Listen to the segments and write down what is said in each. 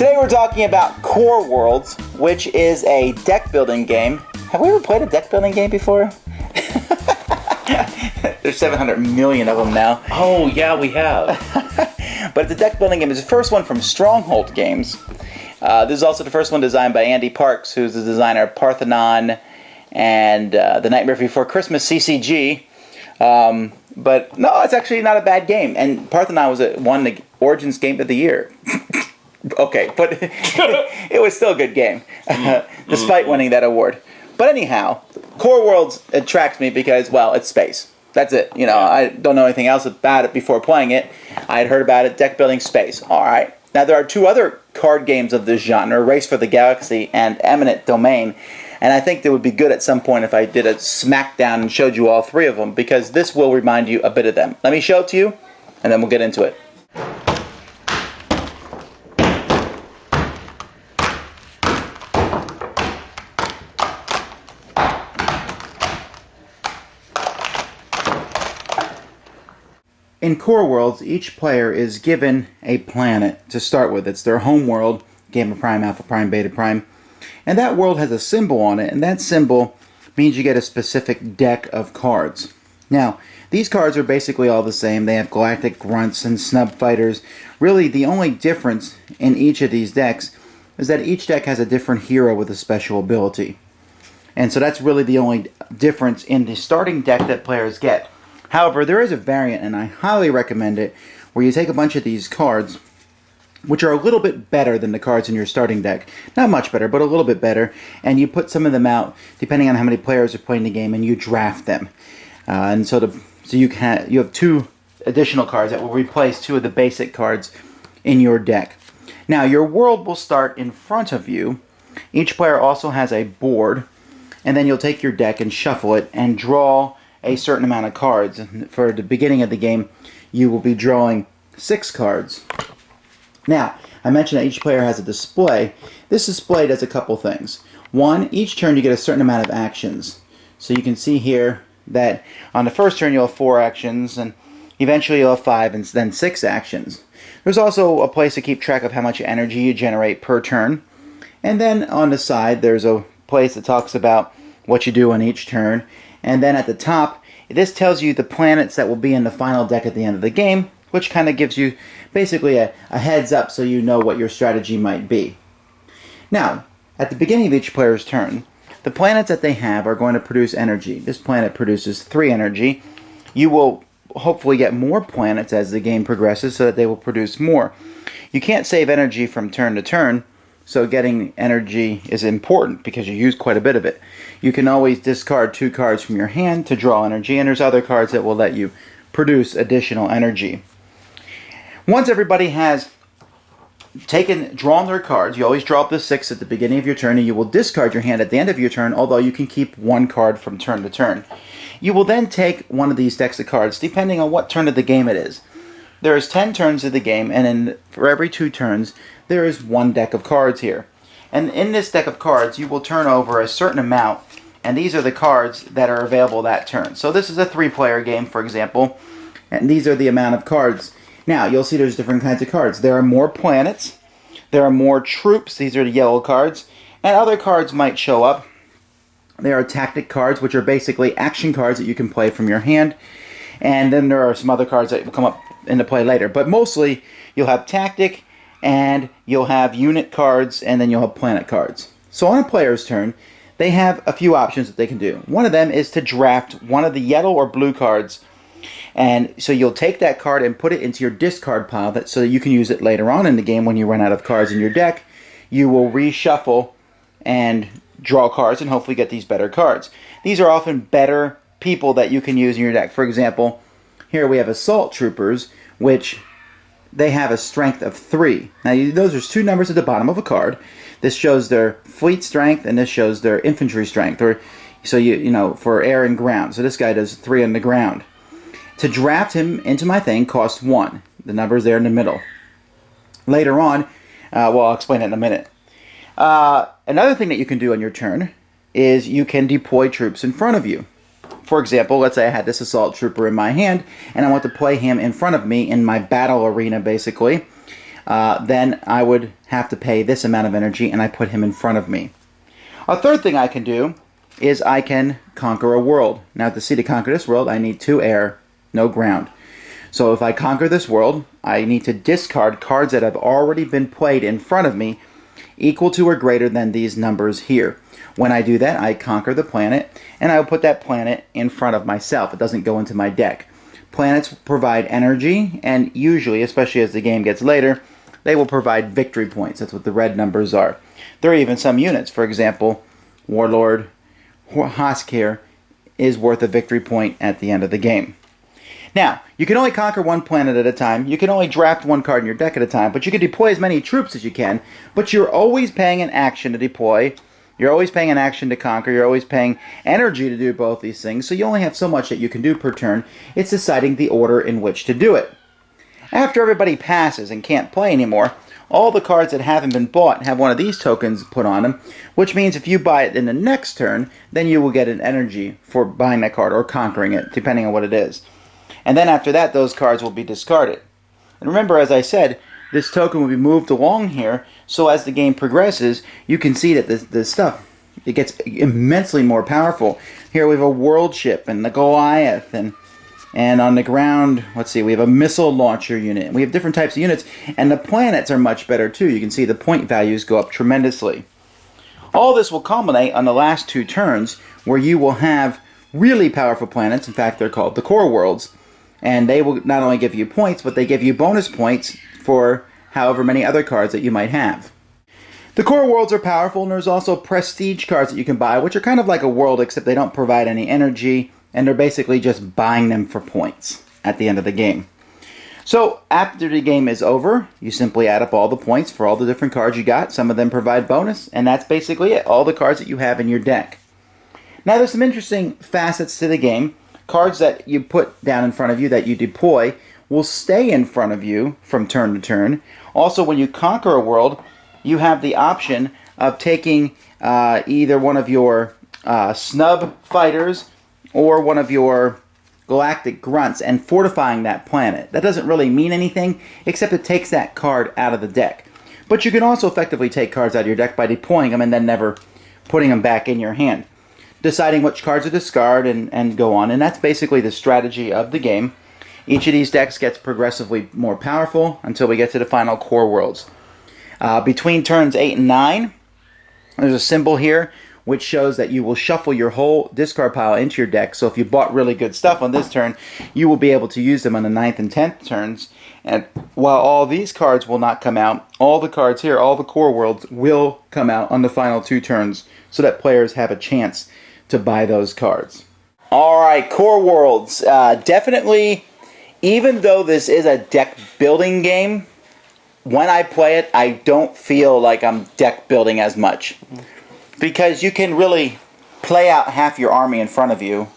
Today we're talking about Core Worlds, which is a deck building game. Have we ever played a deck building game before? There's 700 million of them now. Oh, yeah, we have. But it's a deck building game. It's the first one from Stronghold Games. This is also the first one designed by Andy Parks, who's the designer of Parthenon and The Nightmare Before Christmas CCG. But no, it's actually not a bad game. And Parthenon won the Origins Game of the Year. Okay, but it was still a good game, despite winning that award. But anyhow, Core Worlds attracts me because, well, it's space. That's it. You know, I don't know anything else about it before playing it. I had heard about it, deck building, space. All right. Now, there are two other card games of this genre, Race for the Galaxy and Eminent Domain. And I think it would be good at some point if I did a smackdown and showed you all three of them, because this will remind you a bit of them. Let me show it to you, and then we'll get into it. In Core Worlds, each player is given a planet to start with. It's their home world, Gamma Prime, Alpha Prime, Beta Prime. And that world has a symbol on it, and that symbol means you get a specific deck of cards. Now, these cards are basically all the same. They have Galactic Grunts and Snub Fighters. Really, the only difference in each of these decks is that each deck has a different hero with a special ability. And so that's really the only difference in the starting deck that players get. However, there is a variant, and I highly recommend it, where you take a bunch of these cards, which are a little bit better than the cards in your starting deck. Not much better, but a little bit better. And you put some of them out, depending on how many players are playing the game, and you draft them. And so you have two additional cards that will replace two of the basic cards in your deck. Now, your world will start in front of you. Each player also has a board, and then you'll take your deck and shuffle it and draw a certain amount of cards. For the beginning of the game, you will be drawing 6 cards. Now, I mentioned that each player has a display. This display does a couple things. One, each turn you get a certain amount of actions. So you can see here that on the first turn you'll have 4 actions, and eventually you'll have 5 and then 6 actions. There's also a place to keep track of how much energy you generate per turn. And then on the side there's a place that talks about what you do on each turn. And then at the top, this tells you the planets that will be in the final deck at the end of the game, which kind of gives you basically a heads up so you know what your strategy might be. Now, at the beginning of each player's turn, the planets that they have are going to produce energy. This planet produces 3 energy. You will hopefully get more planets as the game progresses so that they will produce more. You can't save energy from turn to turn, so getting energy is important because you use quite a bit of it. You can always discard 2 cards from your hand to draw energy, and there's other cards that will let you produce additional energy. Once everybody has drawn their cards, you always draw up the 6 at the beginning of your turn, and you will discard your hand at the end of your turn, although you can keep 1 card from turn to turn. You will then take one of these decks of cards, depending on what turn of the game it is. There is 10 turns of the game, and for every 2 turns, there is 1 deck of cards here. And in this deck of cards, you will turn over a certain amount, and these are the cards that are available that turn. So this is a 3-player game, for example, and these are the amount of cards. Now, you'll see there's different kinds of cards. There are more planets, there are more troops, these are the yellow cards, and other cards might show up. There are tactic cards, which are basically action cards that you can play from your hand, and then there are some other cards that will come up into play later. But mostly, you'll have tactic, and you'll have unit cards, and then you'll have planet cards. So on a player's turn, they have a few options that they can do. One of them is to draft one of the yellow or blue cards, and so you'll take that card and put it into your discard pile so that you can use it later on in the game when you run out of cards in your deck. You will reshuffle and draw cards and hopefully get these better cards. These are often better people that you can use in your deck. For example, here we have Assault Troopers, which they have a strength of 3. Now, those are 2 numbers at the bottom of a card. This shows their fleet strength, and this shows their infantry strength. So you know, for air and ground. So this guy does 3 on the ground. To draft him into my thing costs 1. The number is there in the middle. Later on, well, I'll explain it in a minute. Another thing that you can do on your turn is you can deploy troops in front of you. For example, let's say I had this assault trooper in my hand, and I want to play him in front of me in my battle arena, basically. then I would have to pay this amount of energy, and I put him in front of me. A third thing I can do is I can conquer a world. Now, to conquer this world, I need 2 air, no ground. So if I conquer this world, I need to discard cards that have already been played in front of me, equal to or greater than these numbers here. When I do that, I conquer the planet, and I will put that planet in front of myself. It doesn't go into my deck. Planets provide energy, and usually, especially as the game gets later, they will provide victory points. That's what the red numbers are. There are even some units. For example, Warlord Hoskir is worth a victory point at the end of the game. Now, you can only conquer one planet at a time. You can only draft one card in your deck at a time, but you can deploy as many troops as you can, but you're always paying an action to deploy. You're always paying an action to conquer. You're always paying energy to do both these things, so you only have so much that you can do per turn. It's deciding the order in which to do it. After everybody passes and can't play anymore, all the cards that haven't been bought have one of these tokens put on them, which means if you buy it in the next turn, then you will get an energy for buying that card or conquering it, depending on what it is. And then after that, those cards will be discarded. And remember, as I said, this token will be moved along here, so as the game progresses, you can see that this stuff, it gets immensely more powerful. Here we have a world ship and the Goliath, and on the ground, let's see, we have a missile launcher unit. We have different types of units, and the planets are much better too. You can see the point values go up tremendously. All this will culminate on the last 2 turns, where you will have really powerful planets. In fact, they're called the core worlds. And they will not only give you points, but they give you bonus points for however many other cards that you might have. The core worlds are powerful, and there's also prestige cards that you can buy, which are kind of like a world, except they don't provide any energy, and they're basically just buying them for points at the end of the game. So after the game is over, you simply add up all the points for all the different cards you got. Some of them provide bonus, and that's basically it. All the cards that you have in your deck. Now there's some interesting facets to the game. Cards that you put down in front of you that you deploy will stay in front of you from turn to turn. Also, when you conquer a world, you have the option of taking either one of your snub fighters or one of your galactic grunts and fortifying that planet. That doesn't really mean anything, except it takes that card out of the deck. But you can also effectively take cards out of your deck by deploying them and then never putting them back in your hand. Deciding which cards to discard and go on. And that's basically the strategy of the game. Each of these decks gets progressively more powerful until we get to the final core worlds. Between turns 8 and 9, there's a symbol here which shows that you will shuffle your whole discard pile into your deck. So if you bought really good stuff on this turn, you will be able to use them on the 9th and 10th turns. And while all these cards will not come out, all the cards here, all the core worlds, will come out on the final 2 turns so that players have a chance to buy those cards. Alright, core worlds. Definitely, even though this is a deck building game, when I play it, I don't feel like I'm deck building as much. Because you can really play out half your army in front of you,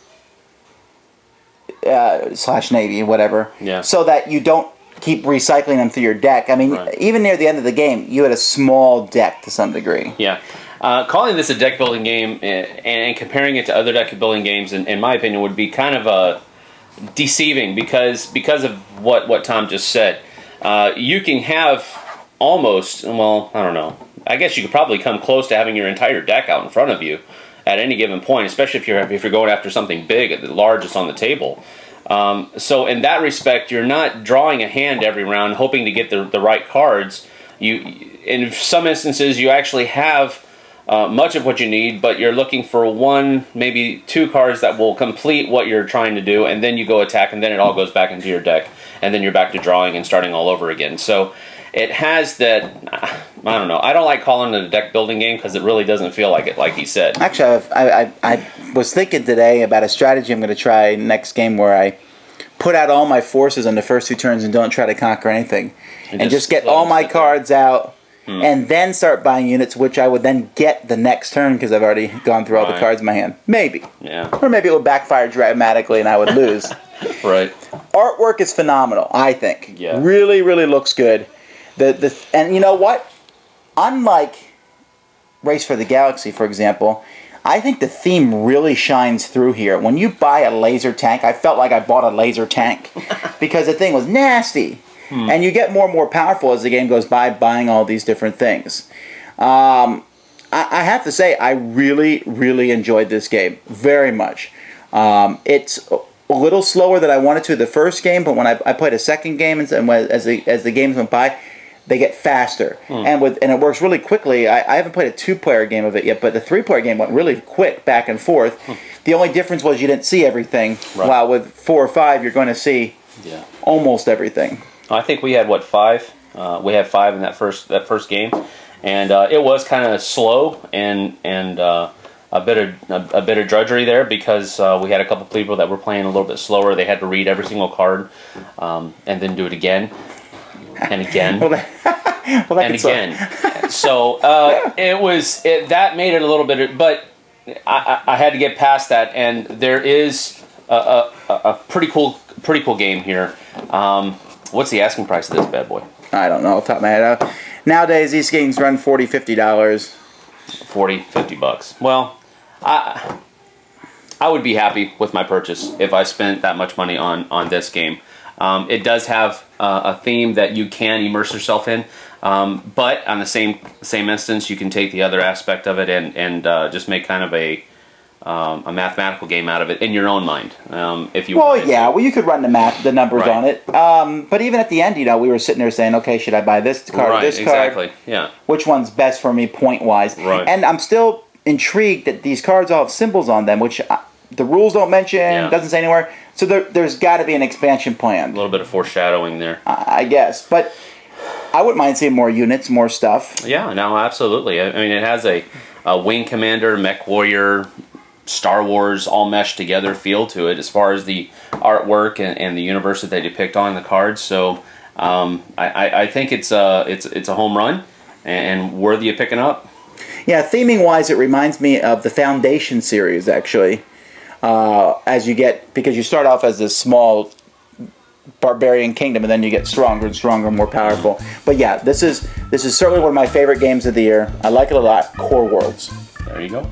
/ Navy, whatever, so that you don't keep recycling them through your deck. I mean, even near the end of the game, you had a small deck to some degree. Yeah. Calling this a deck building game and comparing it to other deck building games, in my opinion, would be kind of deceiving because of what Tom just said. You can have almost, well, I don't know. I guess you could probably come close to having your entire deck out in front of you at any given point, especially if you're going after something big, the largest on the table. So in that respect, you're not drawing a hand every round hoping to get the right cards. In some instances, you actually have much of what you need, but you're looking for 1, maybe 2 cards that will complete what you're trying to do, and then you go attack, and then it all goes back into your deck, and then you're back to drawing and starting all over again. So it has that, I don't know, I don't like calling it a deck building game because it really doesn't feel like it, like he said. Actually, I was thinking today about a strategy I'm going to try next game where I put out all my forces on the first 2 turns and don't try to conquer anything. And just get all my cards out and then start buying units, which I would then get the next turn because I've already gone through all the cards in my hand. Maybe. Yeah. Or maybe it would backfire dramatically and I would lose. Right. Artwork is phenomenal, I think. Yeah. Really, really looks good. And you know what? Unlike Race for the Galaxy, for example, I think the theme really shines through here. When you buy a laser tank, I felt like I bought a laser tank because the thing was nasty. And you get more and more powerful as the game goes by, buying all these different things. I have to say, I really, really enjoyed this game very much. It's a little slower than I wanted to the first game, but when I played a second game, and as the games went by, they get faster, and it works really quickly. I haven't played a 2-player game of it yet, but the 3-player game went really quick back and forth. The only difference was you didn't see everything, while with 4 or 5, you're going to see almost everything. I think we had 5. We had 5 in that first game, and it was kind of slow and a bit of drudgery there because we had a couple people that were playing a little bit slower. They had to read every single card and then do it again and again and again. So that made it a little bit, but I had to get past that, and there is a pretty cool game here. What's the asking price of this bad boy? I don't know off the top of my head. Nowadays, these games run $40, $50. $40-$50. Well, I would be happy with my purchase if I spent that much money on this game. It does have a theme that you can immerse yourself in, but on the same instance, you can take the other aspect of it and just make kind of a mathematical game out of it in your own mind. If you you could run the numbers on it. But even at the end, we were sitting there saying, okay, should I buy this card or this card? Exactly. Yeah. Which one's best for me point-wise? Right. And I'm still intrigued that these cards all have symbols on them, which the rules don't mention, doesn't say anywhere. So there's got to be an expansion plan. A little bit of foreshadowing there. I guess. But I wouldn't mind seeing more units, more stuff. Yeah, no, absolutely. I mean, it has a Wing Commander, Mech Warrior, Star Wars all meshed together feel to it as far as the artwork and the universe that they depict on the cards. So I think it's a home run and worthy of picking up. Yeah, theming wise, it reminds me of the Foundation series actually. Because you start off as this small barbarian kingdom, and then you get stronger and stronger, more powerful. But yeah, this is certainly one of my favorite games of the year. I like it a lot. Core Worlds. There you go.